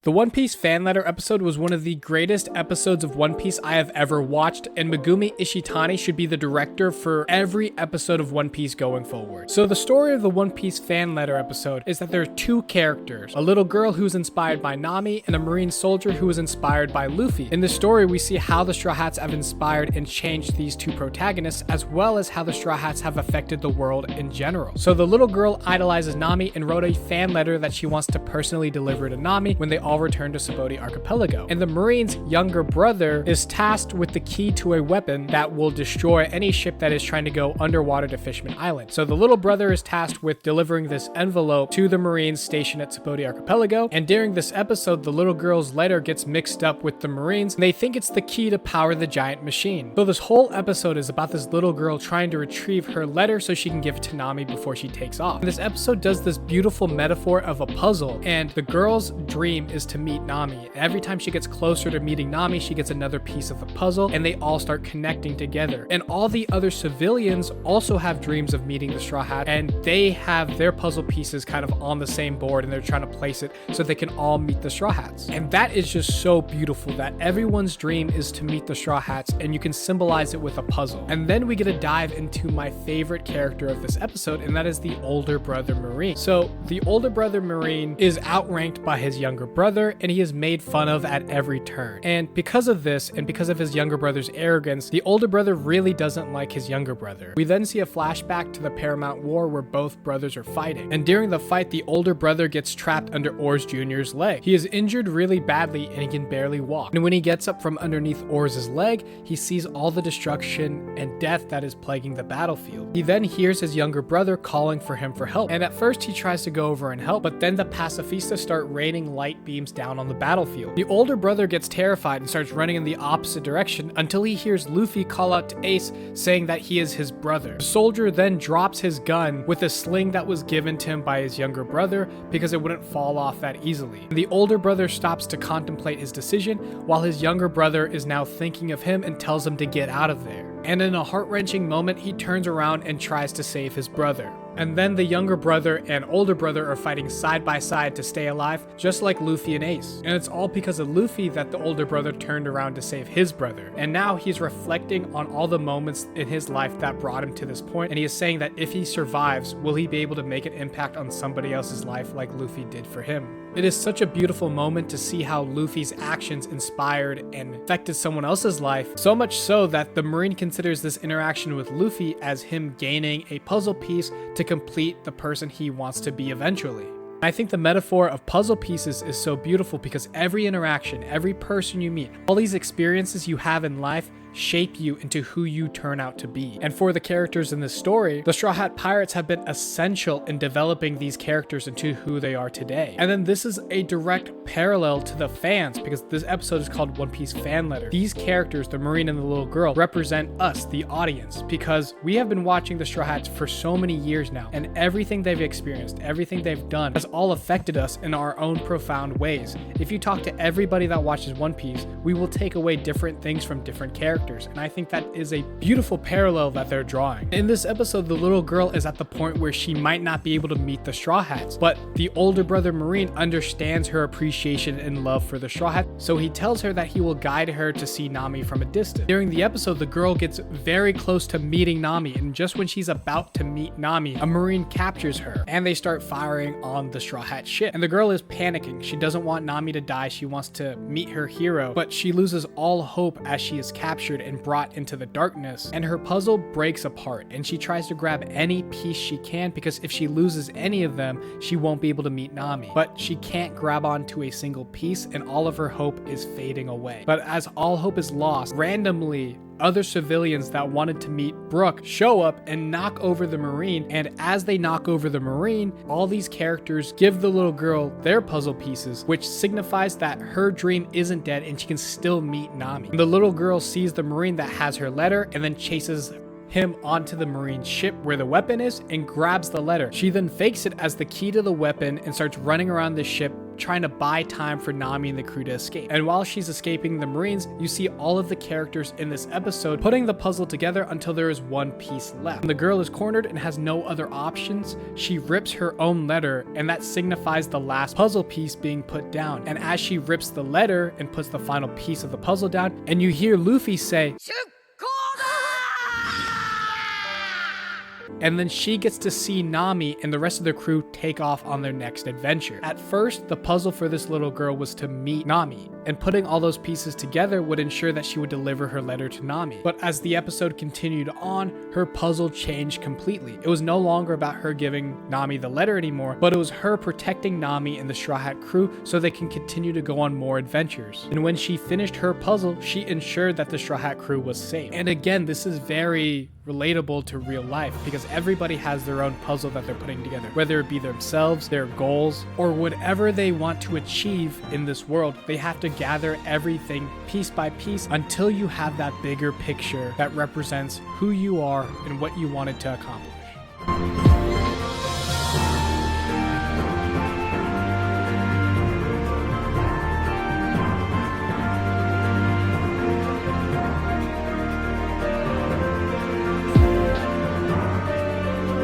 The One Piece fan letter episode was one of the greatest episodes of One Piece I have ever watched, and Megumi Ishitani should be the director for every episode of One Piece going forward. So the story of the One Piece fan letter episode is that there are two characters, a little girl who's inspired by Nami and a marine soldier who is inspired by Luffy. In this story, we see how the Straw Hats have inspired and changed these two protagonists, as well as how the Straw Hats have affected the world in general. So the little girl idolizes Nami and wrote a fan letter that she wants to personally deliver to Nami when they all return to Sabaody Archipelago. And the Marine's younger brother is tasked with the key to a weapon that will destroy any ship that is trying to go underwater to Fishman Island. So the little brother is tasked with delivering this envelope to the Marines stationed at Sabaody Archipelago. And during this episode, the little girl's letter gets mixed up with the Marines, and they think it's the key to power the giant machine. So this whole episode is about this little girl trying to retrieve her letter so she can give it to Nami before she takes off. And this episode does this beautiful metaphor of a puzzle, and the girl's dream is to meet Nami. Every time she gets closer to meeting Nami, she gets another piece of the puzzle, and they all start connecting together. And all the other civilians also have dreams of meeting the Straw Hat, and they have their puzzle pieces kind of on the same board, and they're trying to place it so they can all meet the Straw Hats. And that is just so beautiful, that everyone's dream is to meet the Straw Hats, and you can symbolize it with a puzzle. And then we get to dive into my favorite character of this episode, and that is the older brother Marine. So the older brother Marine is outranked by his younger brother, and he is made fun of at every turn. And because of this, and because of his younger brother's arrogance, the older brother really doesn't like his younger brother. We then see a flashback to the Paramount War where both brothers are fighting. And during the fight, the older brother gets trapped under Oars Jr.'s leg. He is injured really badly and he can barely walk. And when he gets up from underneath Oars' leg, he sees all the destruction and death that is plaguing the battlefield. He then hears his younger brother calling for him for help. And at first he tries to go over and help, but then the pacifistas start raining light beams down on the battlefield. The older brother gets terrified and starts running in the opposite direction until he hears Luffy call out to Ace saying that he is his brother. The soldier then drops his gun with a sling that was given to him by his younger brother because it wouldn't fall off that easily. And the older brother stops to contemplate his decision while his younger brother is now thinking of him and tells him to get out of there. And in a heart-wrenching moment, he turns around and tries to save his brother. And then the younger brother and older brother are fighting side by side to stay alive, just like Luffy and Ace. And it's all because of Luffy that the older brother turned around to save his brother. And now he's reflecting on all the moments in his life that brought him to this point, and he is saying that if he survives, will he be able to make an impact on somebody else's life like Luffy did for him? It is such a beautiful moment to see how Luffy's actions inspired and affected someone else's life, so much so that the Marine considers this interaction with Luffy as him gaining a puzzle piece to complete the person he wants to be eventually. I think the metaphor of puzzle pieces is so beautiful because every interaction, every person you meet, all these experiences you have in life shape you into who you turn out to be. And for the characters in this story, the Straw Hat Pirates have been essential in developing these characters into who they are today. And then this is a direct parallel to the fans because this episode is called One Piece Fan Letter. These characters, the Marine and the little girl, represent us, the audience, because we have been watching the Straw Hats for so many years now, and everything they've experienced, everything they've done has all affected us in our own profound ways. If you talk to everybody that watches One Piece, we will take away different things from different characters. And I think that is a beautiful parallel that they're drawing. In this episode, the little girl is at the point where she might not be able to meet the Straw Hats, but the older brother Marine understands her appreciation and love for the Straw Hat, so he tells her that he will guide her to see Nami from a distance. During the episode, the girl gets very close to meeting Nami, and just when she's about to meet Nami, a Marine captures her, and they start firing on the Straw Hat ship. And the girl is panicking. She doesn't want Nami to die. She wants to meet her hero, but she loses all hope as she is captured and brought into the darkness, and her puzzle breaks apart, and she tries to grab any piece she can because if she loses any of them, she won't be able to meet Nami. But she can't grab onto a single piece, and all of her hope is fading away. But as all hope is lost, randomly other civilians that wanted to meet Brooke show up and knock over the Marine, and as they knock over the Marine, all these characters give the little girl their puzzle pieces, which signifies that her dream isn't dead and she can still meet Nami. And the little girl sees the Marine that has her letter and then chases him onto the Marine ship where the weapon is and grabs the letter. She then fakes it as the key to the weapon and starts running around the ship trying to buy time for Nami and the crew to escape. And while she's escaping the Marines, you see all of the characters in this episode putting the puzzle together until there is one piece left. When the girl is cornered and has no other options, she rips her own letter, and that signifies the last puzzle piece being put down. And as she rips the letter and puts the final piece of the puzzle down, and you hear Luffy say, and then she gets to see Nami and the rest of the crew take off on their next adventure. At first, the puzzle for this little girl was to meet Nami, and putting all those pieces together would ensure that she would deliver her letter to Nami. But as the episode continued on, her puzzle changed completely. It was no longer about her giving Nami the letter anymore, but it was her protecting Nami and the Straw Hat crew so they can continue to go on more adventures. And when she finished her puzzle, she ensured that the Straw Hat crew was safe. And again, this is very relatable to real life because everybody has their own puzzle that they're putting together, whether it be themselves, their goals, or whatever they want to achieve in this world. They have to gather everything piece by piece until you have that bigger picture that represents who you are and what you wanted to accomplish.